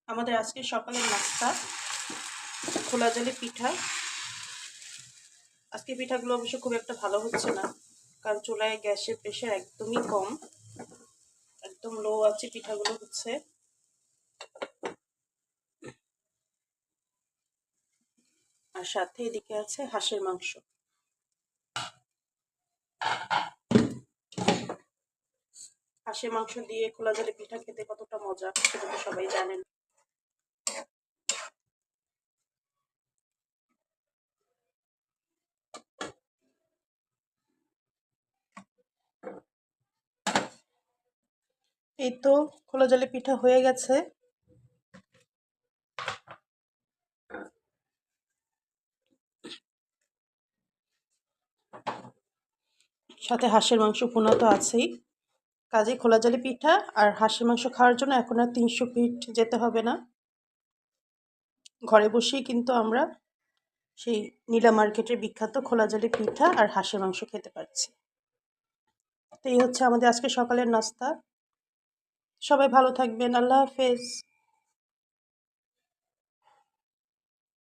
আমাদের আজকে সকালের নাস্তা খোলা জালি পিঠা। আজকে পিঠাগুলো অবশ্য খুব একটা ভালো হচ্ছে না, কারণ চুলায় গ্যাসের প্রেশার একদমই কম, একদম লো আছে। পিঠাগুলো হচ্ছে আর সাথে এদিকে আছে হাঁসের মাংস। হাঁসের মাংস দিয়ে খোলা জালি পিঠা খেতে কতটা মজা সেটা তো সবাই জানেন। এই তো খোলা জালি পিঠা হয়ে গেছে। সাথে হাঁসের মাংস ভুনা তো আছেই। কাজেই খোলা জালি পিঠা আর হাঁসের মাংস খাওয়ার জন্য এখন আর 300 ফিট যেতে হবে না, ঘরে বসেই কিন্তু আমরা সেই নীলা মার্কেটের বিখ্যাত খোলা জালি পিঠা আর হাঁসের মাংস খেতে পারছি। তো এই হচ্ছে আমাদের আজকে সকালের নাস্তা। সবাই ভালো থাকবেন। আল্লাহ হাফেজ।